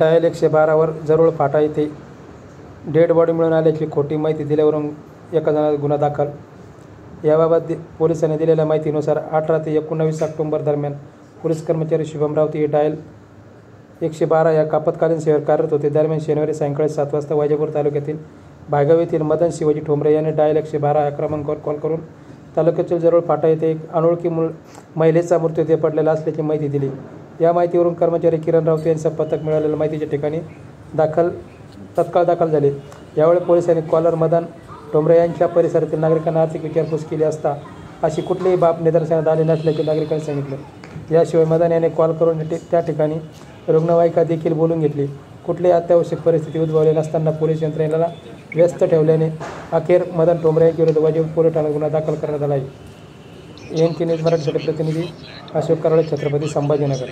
Dial 112वर जरूळ फाटा येथे dead body मिळून आल्याची खोटी माहिती दिल्यावरून एका जणाचा गुन्हा दाखल। याबाबत पोलिसांनी दिलेल्या माहितीनुसार 18 ते 19 ऑक्टोबर दरम्यान पोलीस कर्मचारी शुभम राऊत हे डायल 112 या आपत्कालीन सेवेवर कार्यरत होते। दरम्यान शनिवारी सायंकाळी 7 वाजता वैजापूर तालुक्यातील भायगाव येथील मदन शिवाजी ठोंबरे यांनी डायल 112 या क्रमांकावर कॉल करून तालुक्यातील जरूळ फाटा येथे एक अनोळखी महिलेचा मृतदेह पडलेला असल्याची माहिती दिली। या माहितीवरून कर्मचारी किरण राऊत यांचा पथक मिळालेल्या माहितीच्या ठिकाणी तत्काळ दाखल झाले। यावेळी पोलिसांनी कॉलर मदन ठोंबरे यांच्या परिसरातील नागरिकांना आर्थिक विचारपूस केली असता अशी कुठलीही बाब निदर्शनास आली नसल्याचे नागरिकांनी सांगितले। याशिवाय मदन याने कॉल करून त्या ठिकाणी रुग्णवाहिका देखील बोलून घेतली। कुठलीही अत्यावश्यक परिस्थिती उद्भवली नसताना पोलीस यंत्रणेला व्यस्त ठेवल्याने अखेर मदन ठोंबरे यांच्याविरुद्ध वैजापूर पोलीस ठाण्यात गुन्हा दाखल करण्यात आला आहे। NK न्यूज मराठीसाठी प्रतिनिधी अशोक कराळे, छत्रपती संभाजीनगर।